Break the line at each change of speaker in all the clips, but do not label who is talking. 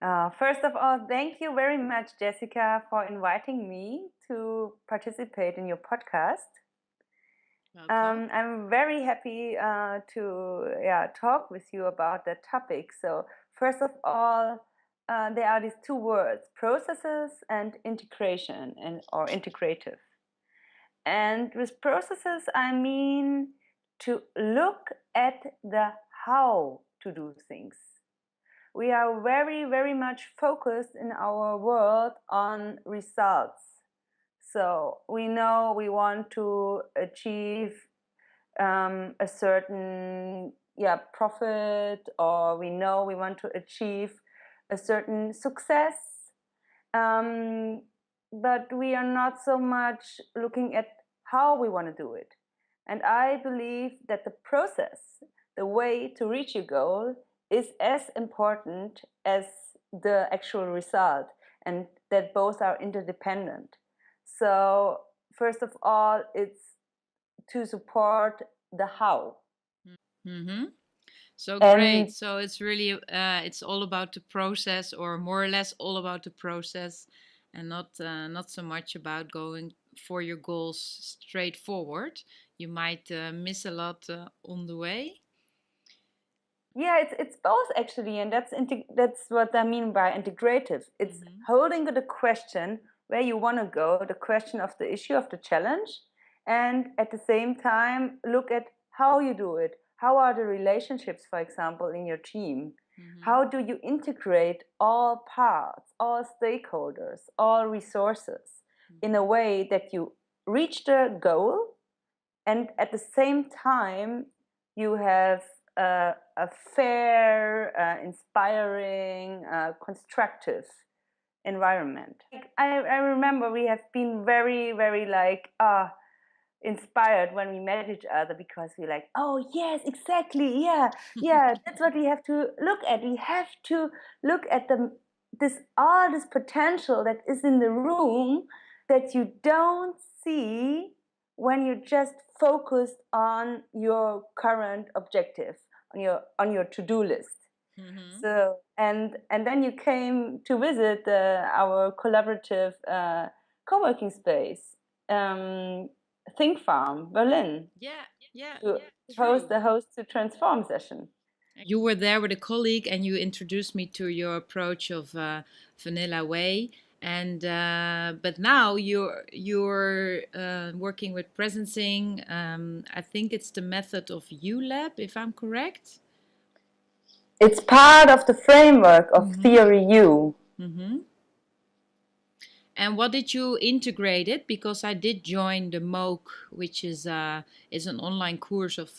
First of all, thank you very much, Jessica, for inviting me to participate in your podcast.
Welcome.
I'm very happy to talk with you about that topic. So, first of all, there are these two words: processes and integration, and or integrative. And with processes, I mean to look at the how to do things. We are very, very much focused in our world on results. So we know we want to achieve a certain profit, or we know we want to achieve a certain success. Um, but we are not so much looking at how we want to do it. And I believe that the process, the way to reach your goal, is as important as the actual result, and that both are interdependent. So, first of all, it's to support the how.
Mm-hmm. So great.
And
So it's really it's all about the process, or more or less all about the process, and not so much about going for your goals straight forward. You might miss a lot on the way.
yeah, it's both actually, and that's what I mean by integrative. It's
Mm-hmm.
holding the question where you want to go, the question of the issue of the challenge, and at the same time look at how you do it. How are the relationships, for example, in your team?
Mm-hmm.
How do you integrate all parts, all stakeholders, all resources in a way that you reach the goal, and at the same time you have a fair, inspiring, constructive environment. I remember we have been very, very inspired when we met each other, because we like, oh yes, exactly, yeah, yeah, that's what we have to look at. We have to look at this all this potential that is in the room that you don't see when you're just focused on your current objective, on your to-do list.
Mm-hmm.
So and then you came to visit our collaborative co-working space, um, Think Farm, Berlin,
Yeah, yeah,
to host
true.
the Host2Transform session.
You were there with a colleague, and you introduced me to your approach of vanilla way. And but now you're working with presencing. I think it's the method of ULab, if I'm correct.
It's part of the framework of
Mm-hmm.
Theory U.
Mm-hmm. And what did you integrate it? Because I did join the MOOC, which is an online course of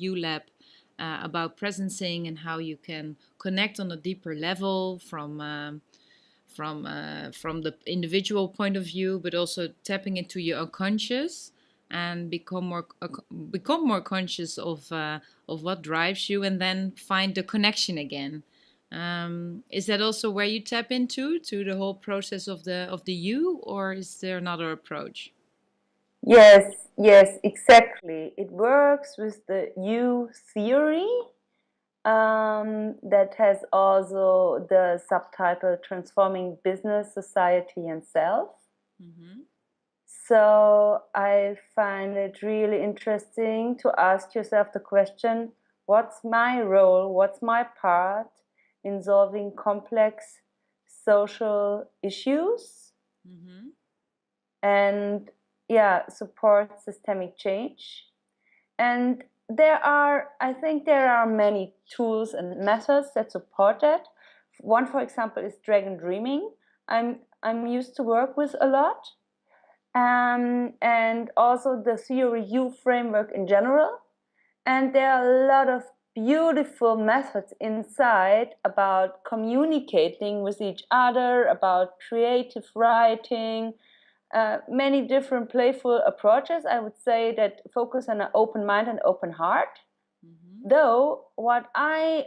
ULab about presencing and how you can connect on a deeper level from the individual point of view, but also tapping into your unconscious and become more conscious of what drives you, and then find the connection again. Is that also where you tap into to the whole process of the you, or is there another approach?
Yes, yes, exactly. It works with the U theory, that has also the subtitle Transforming Business, Society, and Self.
Mm-hmm.
So I find it really interesting to ask yourself the question, what's my role, what's my part in solving complex social issues,
Mm-hmm.
and support systemic change? And I think there are many tools and methods that support that. One, for example, is dragon dreaming. I'm used to work with a lot, and also the Theory U framework in general. And there are a lot of beautiful methods inside about communicating with each other, about creative writing, many different playful approaches, I would say, that focus on an open mind and open heart.
Mm-hmm.
Though, what I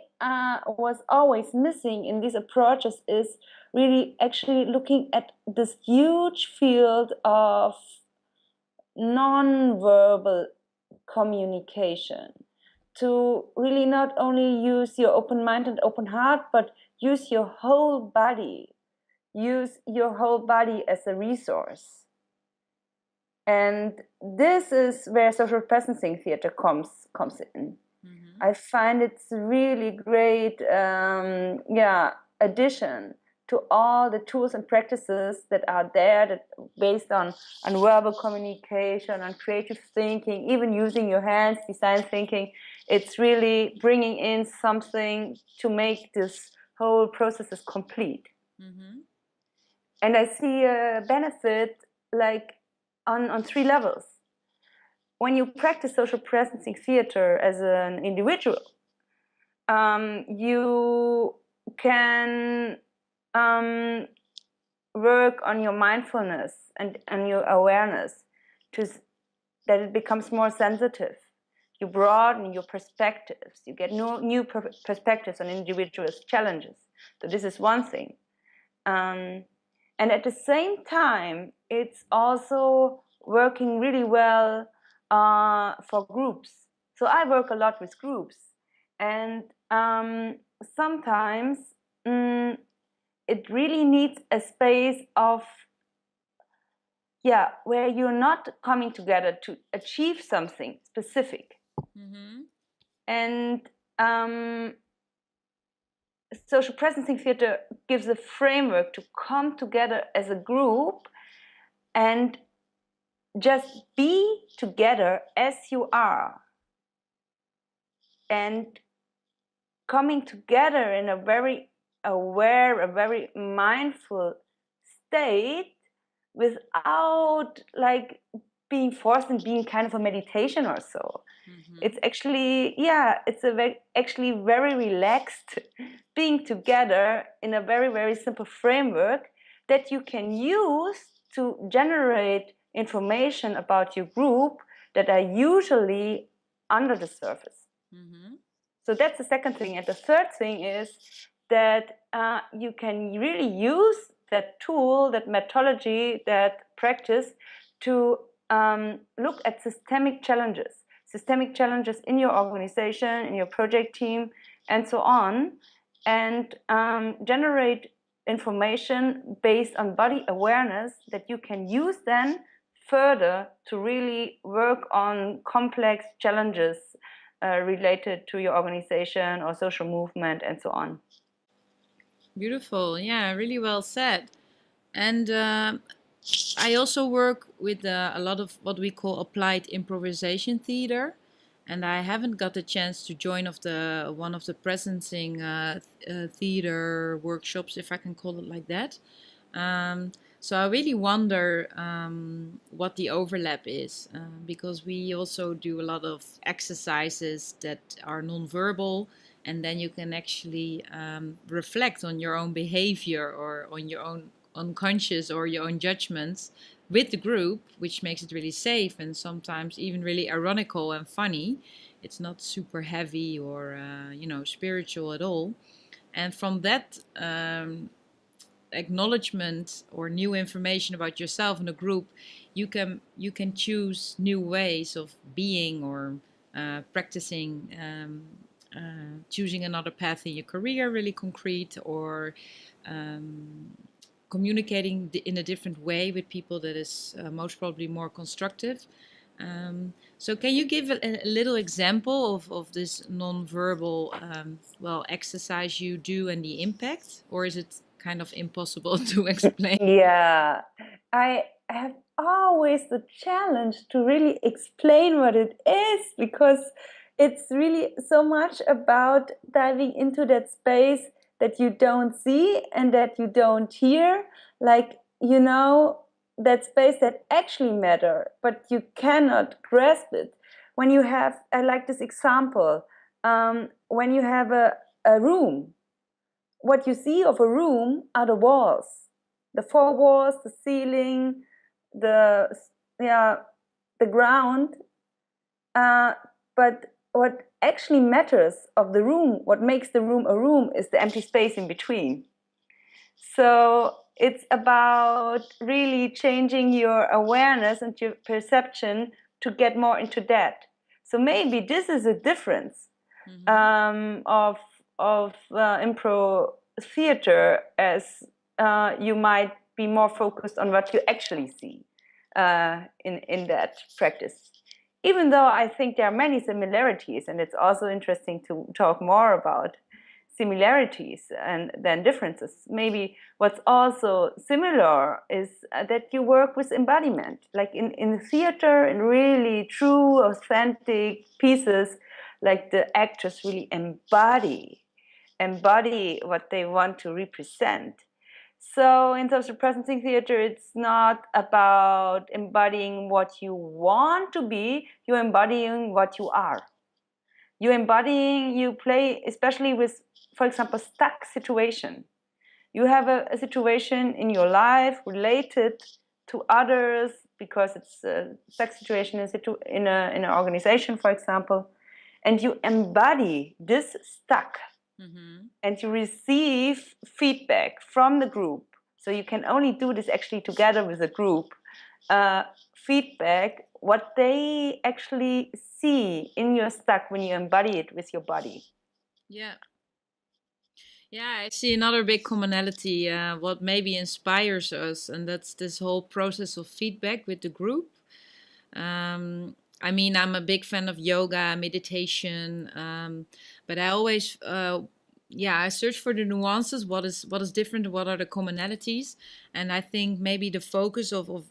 was always missing in these approaches is really actually looking at this huge field of non-verbal communication, to really not only use your open mind and open heart, but use your whole body. Use your whole body as a resource. And this is where social presencing theater comes in. Mm-hmm. I find it's really great addition to all the tools and practices that are there, that based on verbal communication, on creative thinking, even using your hands, design thinking. It's really bringing in something to make this whole processes complete. Mm-hmm. And I see a benefit like on 3 levels. When you practice social presencing theater as an individual, you can work on your mindfulness and your awareness that it becomes more sensitive. You broaden your perspectives. You get new perspectives on individuals' challenges. So this is one thing. And at the same time, it's also working really well for groups. So I work a lot with groups. And sometimes it really needs a space of, where you're not coming together to achieve something specific. Mm-hmm. And social presencing theater gives a framework to come together as a group and just be together as you are, and coming together in a very aware, a very mindful state, without like being forced and being kind of a meditation or so. Mm-hmm. It's actually, it's actually very relaxed being together in a very, very simple framework that you can use to generate information about your group that are usually under the surface. Mm-hmm. So that's the second thing. And the third thing is that you can really use that tool, that methodology, that practice to look at systemic challenges in your organization, in your project team, and so on, and generate information based on body awareness that you can use then further to really work on complex challenges related to your organization or social movement and so on.
Beautiful. Yeah, really well said. And I also work with a lot of what we call applied improvisation theater. And I haven't got the chance to join one of the presencing theater workshops, if I can call it like that. So I really wonder what the overlap is, because we also do a lot of exercises that are nonverbal, and then you can actually reflect on your own behavior or on your own unconscious or your own judgments with the group, which makes it really safe and sometimes even really ironical and funny. It's not super heavy or spiritual at all. And from that acknowledgement or new information about yourself and the group, you can choose new ways of being or practicing, choosing another path in your career, really concrete, or communicating in a different way with people that is most probably more constructive. So can you give a little example of this non-verbal exercise you do and the impact, or is it kind of impossible to explain?
Yeah, I have always the challenge to really explain what it is, because it's really so much about diving into that space that you don't see and that you don't hear, like, that space that actually matter, but you cannot grasp it. When you have, I like this example, when you have a room, what you see of a room are the walls, the 4 walls, the ceiling, the ground. But what actually matters of the room, what makes the room a room, is the empty space in between. So it's about really changing your awareness and your perception to get more into that. So maybe this is a difference
Mm-hmm.
of impro theater, as you might be more focused on what you actually see in that practice. Even though I think there are many similarities, and it's also interesting to talk more about similarities and then differences. Maybe what's also similar is that you work with embodiment, like in theater, in really true, authentic pieces, like the actors really embody what they want to represent. So in terms of presenting theater, it's not about embodying what you want to be, you're embodying what you are. You're embodying, you play, especially with, for example, stuck situation. You have a situation in your life related to others because it's a stuck situation in an organization, for example, and you embody this stuck, and you receive feedback from the group. So you can only do this actually together with a group. Feedback, what they actually see in your stuck when you embody it with your body.
Yeah. Yeah, I see another big commonality, what maybe inspires us, and that's this whole process of feedback with the group. I mean, I'm a big fan of yoga, meditation, but I always, yeah, I search for the nuances. What is different? What are the commonalities? And I think maybe the focus of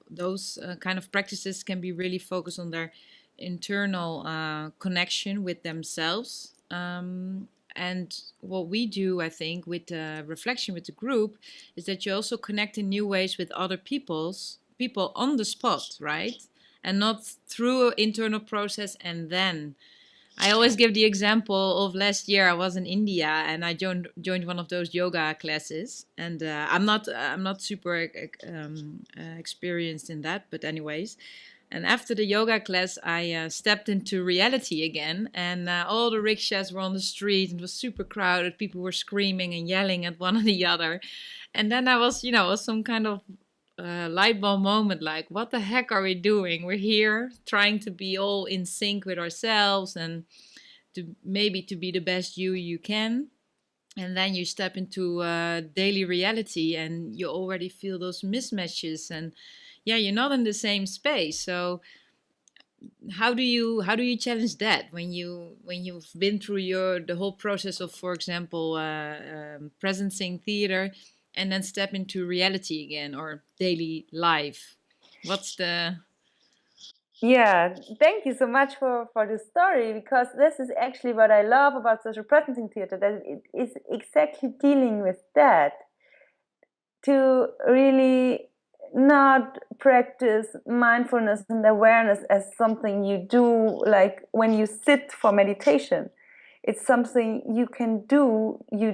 those kind of practices can be really focused on their internal connection with themselves. And what we do, I think, with reflection with the group, is that you also connect in new ways with other people on the spot, right? And not through an internal process. And then I always give the example of last year. I was in India and I joined one of those yoga classes, and I'm not super experienced in that, but anyways. And after the yoga class, I stepped into reality again, and all the rickshaws were on the street, and it was super crowded. People were screaming and yelling at one or the other. And then I was, was some kind of light bulb moment, like, what the heck are we doing? We're here trying to be all in sync with ourselves and to be the best you can. And then you step into daily reality and you already feel those mismatches, and yeah, you're not in the same space. So how do you challenge that when you've been through the whole process of, for example, presencing theater, and then step into reality again, or daily life? What's the
Yeah, thank you so much for this story, because this is actually what I love about social presencing theater, that it is exactly dealing with that, to really not practice mindfulness and awareness as something you do like when you sit for meditation. It's something you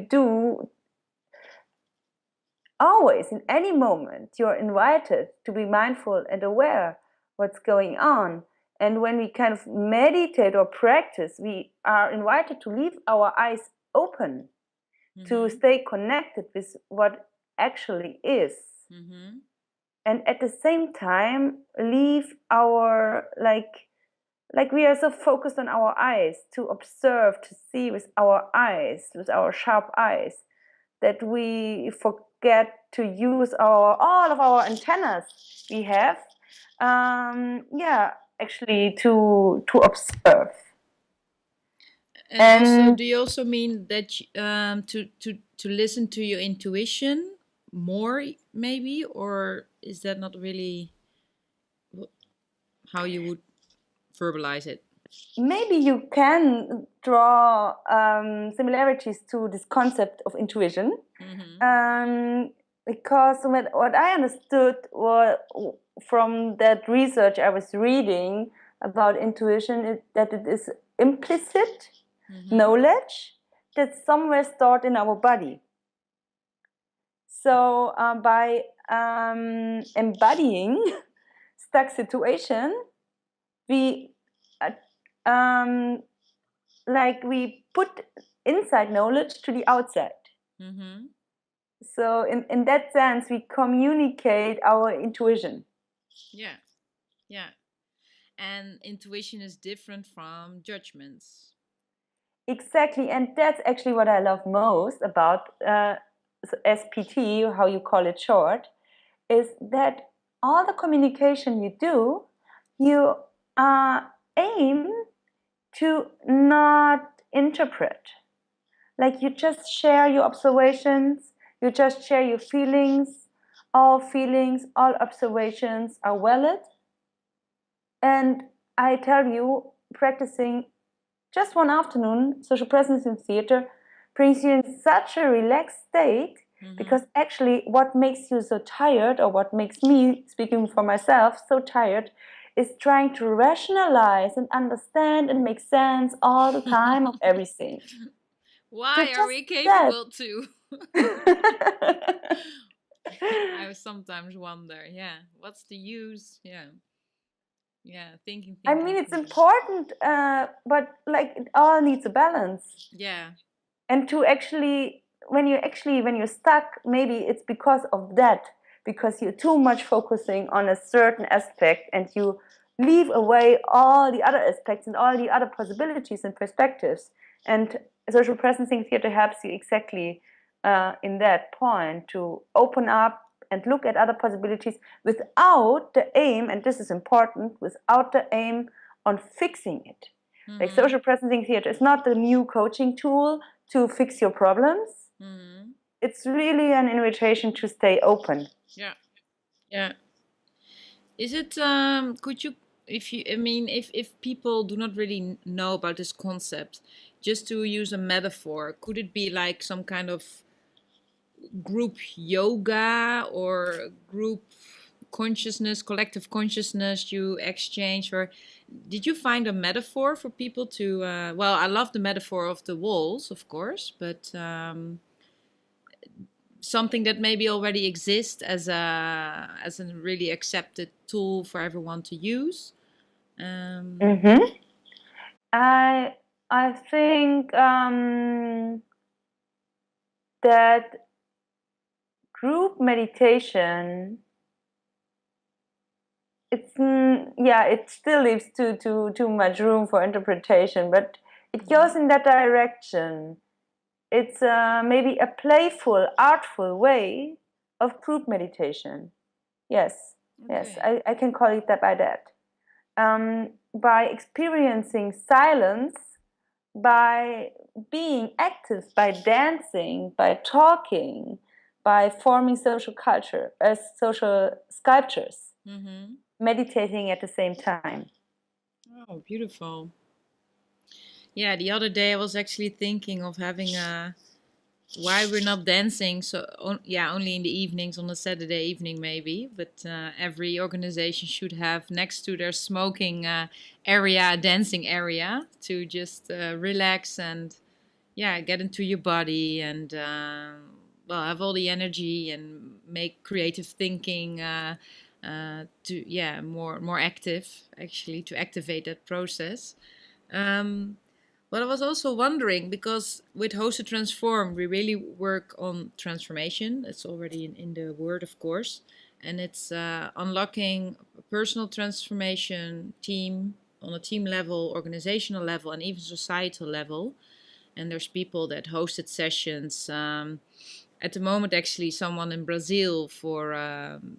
do always, in any moment. You're invited to be mindful and aware what's going on. And when we kind of meditate or practice, we are invited to leave our eyes open, to stay connected with what actually is. And at the same time, leave our like we are so focused on our eyes, to observe, to see with our eyes, with our sharp eyes, that we forget to use all of our antennas we have, yeah, actually to observe.
And also,
And
do you also mean that to listen to your intuition more, maybe, or is that not really how you would verbalize it?
maybe you can draw similarities to this concept of intuition, because what I understood from that research I was reading about intuition is that it is implicit knowledge that's somewhere stored in our body. So by embodying stuck situation, we um, like we put inside knowledge to the outside. So in that sense, we communicate our intuition.
Yeah, yeah. And intuition is different from judgments.
Exactly, and that's actually what I love most about SPT, how you call it short, is that all the communication you do, you aim to not interpret. Like you just share your observations, you just share your feelings. All feelings, all observations are valid. And I tell you, practicing just one afternoon, social presence in theater brings you in such a relaxed state, because actually what makes you so tired, or what makes me, speaking for myself, so tired, is trying to rationalize and understand and make sense all the time of everything. So
Why are
just
we
that.
capable to? I sometimes wonder, yeah, what's the use? Yeah, yeah, thinking,
I
thinking,
mean, it's
thinking.
important, but like it all needs a balance.
Yeah.
And to actually, when you're stuck, maybe it's because of that, because you're too much focusing on a certain aspect, and you leave away all the other aspects and all the other possibilities and perspectives. And social presencing theater helps you exactly in that point, to open up and look at other possibilities without the aim, and this is important, without the aim on fixing it. Like social presencing theater is not the new coaching tool to fix your problems. It's really an invitation to stay open.
Yeah. Yeah. Is it could you, if you, I mean, if people do not really know about this concept, just to use a metaphor, could it be like some kind of group yoga or group consciousness, collective consciousness you exchange? Or did you find a metaphor for people to well, I love the metaphor of the walls, of course, but something that maybe already exists as a really accepted tool for everyone to use. Um,
Mm-hmm. I I think that group meditation, it's yeah, it still leaves too much room for interpretation, but it goes in that direction. It's maybe a playful, artful way of group meditation. Yes, yes,
okay.
I can call it that by that. By experiencing silence, by being active, by dancing, by talking, by forming social culture, as social sculptures,
Mm-hmm.
meditating at the same time.
Oh, beautiful. Yeah, the other day I was actually thinking of having a, why we're not dancing. So yeah, only in the evenings, on a Saturday evening maybe, but every organization should have next to their smoking area a dancing area to just relax and yeah, get into your body and well, have all the energy and make creative thinking to yeah, more active, actually, to activate that process. um, but I was also wondering, because with Host2Transform, we really work on transformation. It's already in the word, of course. And it's unlocking personal transformation, team, on a team level, organizational level, and even societal level. And there's people that hosted sessions. At the moment, actually, someone in Brazil for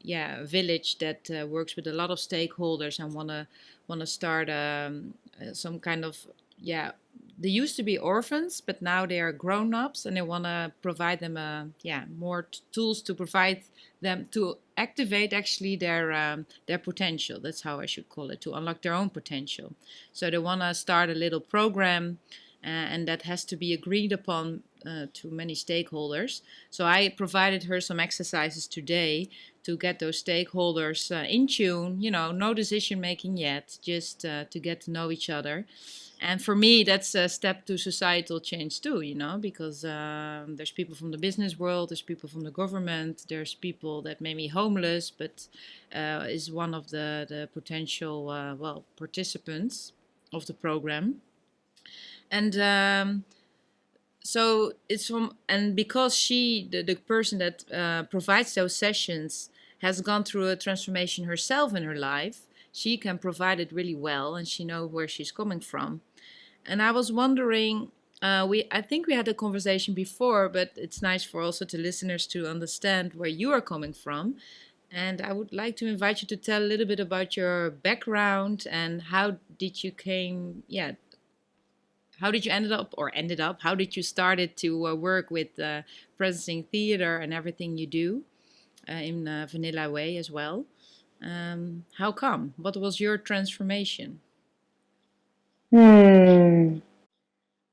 yeah, a village that works with a lot of stakeholders and wanna start some kind of, yeah, they used to be orphans, but now they are grown-ups, and they want to provide them yeah, more tools to provide them to activate actually their potential. That's how I should call it, to unlock their own potential. So they want to start a little program, and that has to be agreed upon to many stakeholders. So I provided her some exercises today to get those stakeholders in tune. You know, no decision making yet, just to get to know each other. And for me, that's a step to societal change too, you know, because there's people from the business world, there's people from the government, there's people that may be homeless, but is one of the potential, well, participants of the program. And so it's from, and because she, the person that provides those sessions, has gone through a transformation herself in her life, she can provide it really well, and she knows where she's coming from. And I was wondering, I think we had a conversation before, but it's nice for also the listeners to understand where you are coming from. And I would like to invite you to tell a little bit about your background and how did you how did you ended up? How did you started to work with presencing theater and everything you do in Vanilla Way as well? How come? What was your transformation?
Hmm.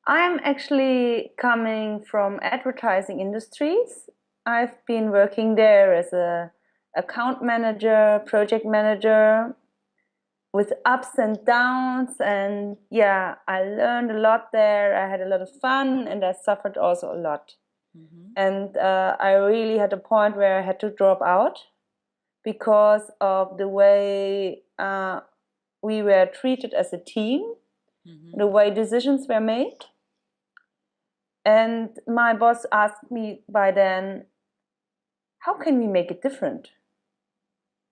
I'm actually coming from advertising industries. I've been working there as a account manager, project manager, with ups and downs. And yeah, I learned a lot there. I had a lot of fun and I suffered also a lot.
Mm-hmm.
And I really had a point where I had to drop out because of the way we were treated as a team, the
Mm-hmm.
way decisions were made. And my boss asked me by then, how can we make it different?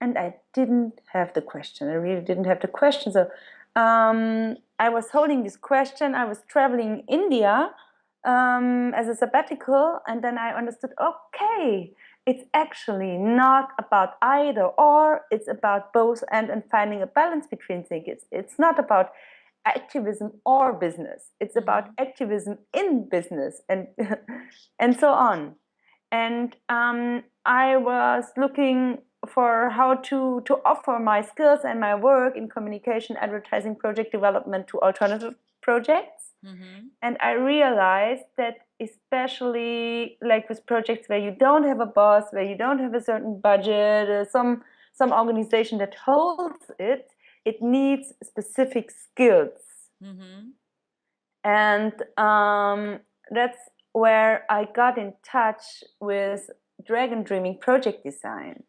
And I didn't have the question. I really didn't have the question. So I was holding this question. I was traveling India as a sabbatical, and then I understood, okay, it's actually not about either or, it's about both and finding a balance between things. It's not about activism or business. It's about
Mm-hmm.
activism in business and and so on. And I was looking for how to offer my skills and my work in communication, advertising, project development to alternative projects.
Mm-hmm.
And I realized that especially like with projects where you don't have a boss, where you don't have a certain budget, some organization that holds it, it needs specific skills.
Mm-hmm.
And that's where I got in touch with Dragon Dreaming Project Design.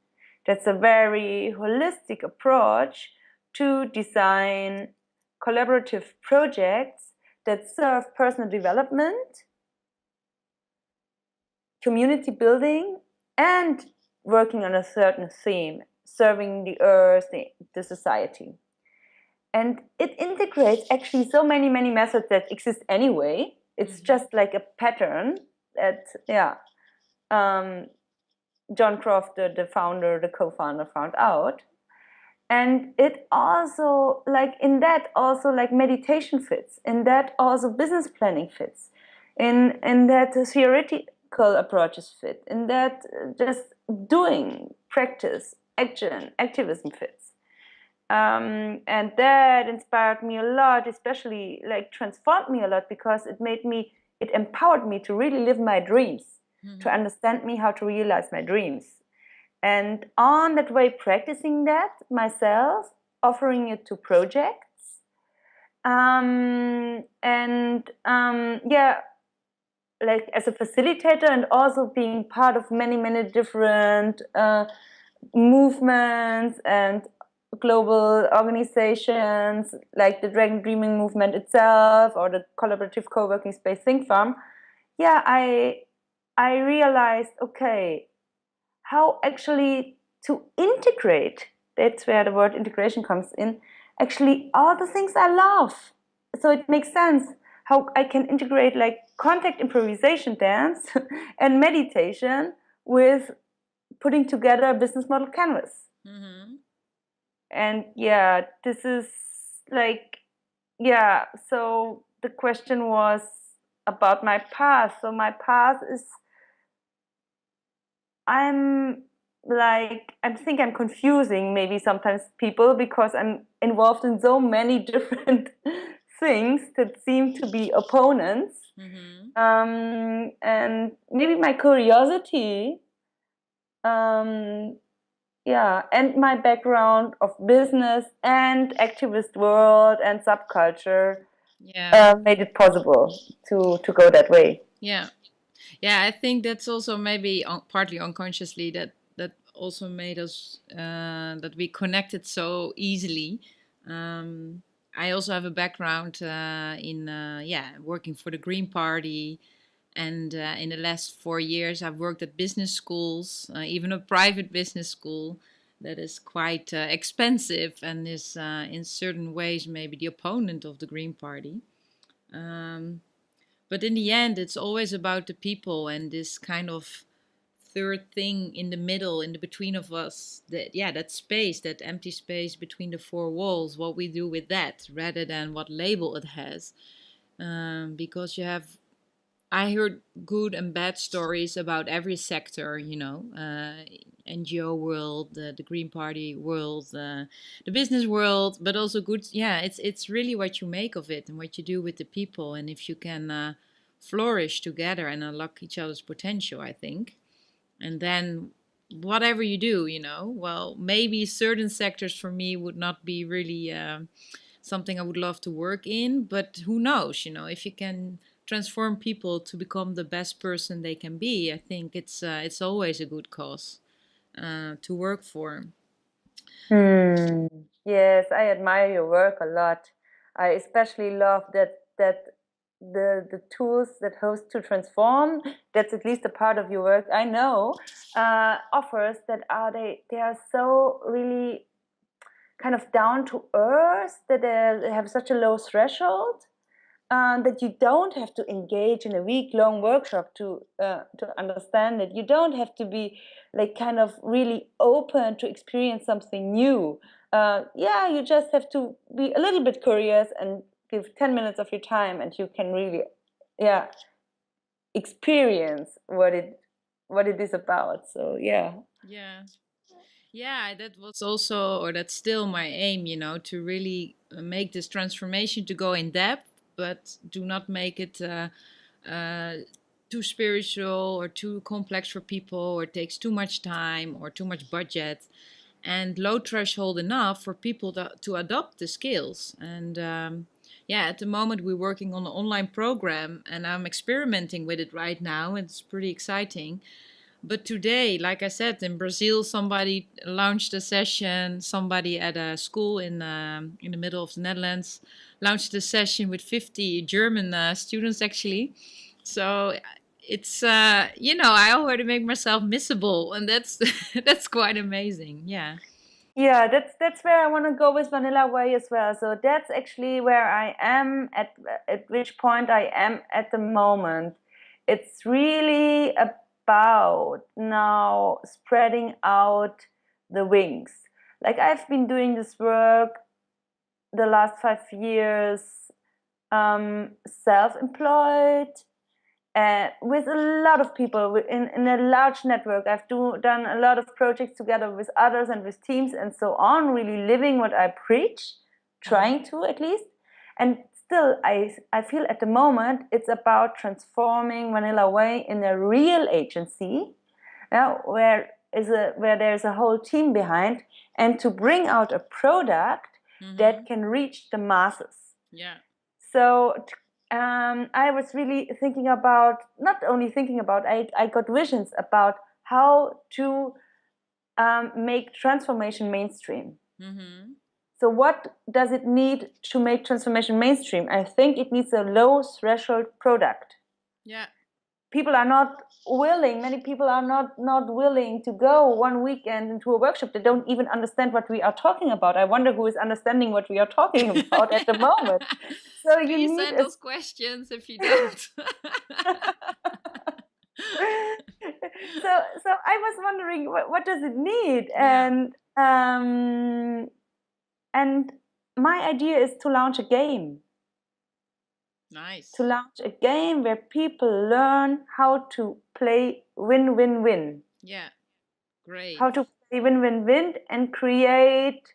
That's a very holistic approach to design collaborative projects that serve personal development, community building, and working on a certain theme, serving the earth, the society. And it integrates actually so many methods that exist anyway. It's
Mm-hmm.
just like a pattern that, yeah, um, John Croft, the founder, the co-founder, found out. And it also, like in that, also like meditation fits. In that, also business planning fits. In that, theoretical approaches fit. In that, just doing, practice, action, activism fits. And that inspired me a lot, especially like transformed me a lot because it empowered me to really live my dreams, to
Mm-hmm.
understand me how to realize my dreams. And on that way, practicing that myself, offering it to projects, yeah, like as a facilitator and also being part of many different movements and global organizations like the Dragon Dreaming movement itself or the collaborative co-working space Think Farm. Yeah, I realized, okay, how actually to integrate, that's where the word integration comes in, actually all the things I love. So it makes sense how I can integrate like contact improvisation dance and meditation with putting together a business model canvas.
Mm-hmm.
And yeah, this is like, yeah, so the question was about my path. So my path is, I'm I think I'm confusing maybe sometimes people because I'm involved in so many different things that seem to be opponents.
Mm-hmm.
And maybe my curiosity, um, yeah, and my background of business and activist world and subculture
Yeah.
made it possible to go that way.
Yeah. Yeah, I think that's also maybe partly unconsciously that also made us that we connected so easily. Um, I also have a background in working for the Green Party, and in the last 4 years I've worked at business schools, even a private business school that is quite expensive and is in certain ways maybe the opponent of the Green Party. Um, But in the end, it's always about the people and this kind of third thing in the middle, in the between of us. That yeah, that space, that empty space between the four walls. What we do with that, rather than what label it has. Because you have I heard good and bad stories about every sector, NGO world, the Green Party world, the business world, but also good. Yeah, it's really what you make of it and what you do with the people, and if you can flourish together and unlock each other's potential, I think. And then whatever you do, well, maybe certain sectors for me would not be really. Something I would love to work in. But who knows? If you can transform people to become the best person they can be, I think it's always a good cause to work for.
Hmm. Yes, I admire your work a lot. I especially love that the tools that Host2Transform, that's at least a part of your work I know, offers that they are so really kind of down to earth, that they have such a low threshold, that you don't have to engage in a week-long workshop to understand it. You don't have to be like kind of really open to experience something new. Yeah, you just have to be a little bit curious and give 10 minutes of your time, and you can really, yeah, experience what it is about. So yeah.
Yeah. Yeah, that was also, or that's still my aim, to really make this transformation to go in depth, but do not make it uh, too spiritual or too complex for people, or it takes too much time or too much budget, and low threshold enough for people to adopt the skills. And yeah, at the moment we're working on an online program, and I'm experimenting with it right now. It's pretty exciting. But today, like I said, in Brazil, somebody launched a session. Somebody at a school in the middle of the Netherlands launched a session with 50 German students actually. So it's I already make myself missable, and that's that's quite amazing. Yeah.
Yeah, that's where I want to go with Vanilla Way as well. So that's actually where I am at which point I am at the moment. It's really about now spreading out the wings. Like I've been doing this work the last 5 years, self-employed, with a lot of people in a large network. I've done a lot of projects together with others and with teams and so on, really living what I preach, trying to at least. And still, I feel at the moment it's about transforming Vanilla Way in a real agency, where there's a whole team behind, and to bring out a product that can reach the masses.
Yeah.
So I was really thinking about, not only thinking about, I got visions about how to make transformation mainstream. So what does it need to make transformation mainstream? I think it needs a low threshold product.
Yeah.
People are not willing, many people are not willing to go one weekend into a workshop. They don't even understand what we are talking about. I wonder who is understanding what we are talking about at the moment. So
Can
you
you
need
send
a
us questions if you don't?
so I was wondering what does it need,
Yeah.
and my idea is to launch a game.
Nice.
To launch a game where people learn how to play win-win-win.
Yeah. Great.
How to play win-win-win and create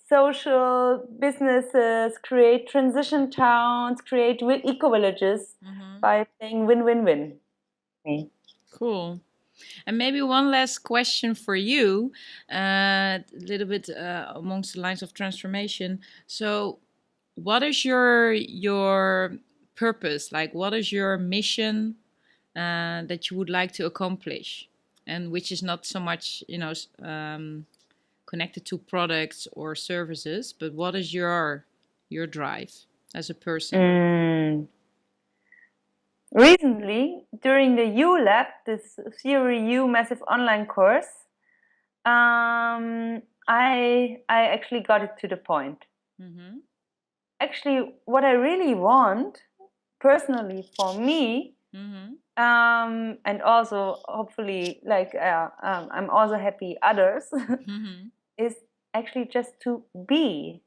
social businesses, create transition towns, create eco-villages by playing win-win-win.
Cool. And maybe one last question for you, a little bit amongst the lines of transformation. So, what is your purpose? Like, what is your mission that you would like to accomplish, and which is not so much connected to products or services, but what is your drive as a person?
Mm. Recently, during the U Lab, this Theory U massive online course, I actually got it to the point. Actually, what I really want personally for me,
Mm-hmm.
and also hopefully like I'm also happy others,
Mm-hmm.
is actually just to be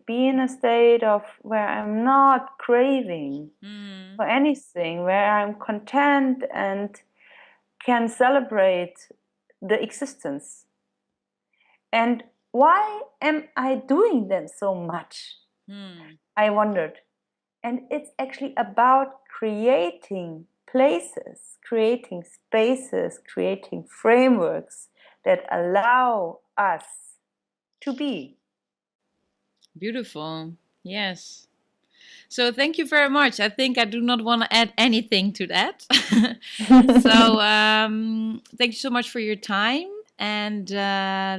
in a state of where I'm not craving
Mm-hmm.
for anything, where I'm content and can celebrate the existence. And why am I doing that so much?
Mm.
I wondered. And it's actually about creating places, creating spaces, creating frameworks that allow us to be.
Beautiful. Yes. So thank you very much. I think I do not want to add anything to that. So thank you so much for your time, and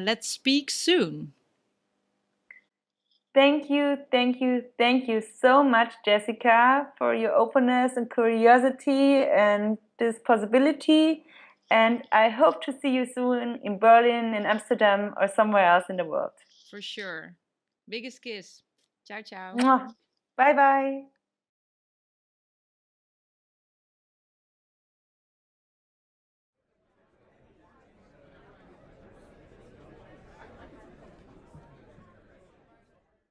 let's speak soon.
Thank you, thank you, thank you so much, Jessica, for your openness and curiosity and this possibility. And I hope to see you soon in Berlin, in Amsterdam, or somewhere else in the world.
For sure. Biggest kiss. Ciao, ciao.
Bye bye.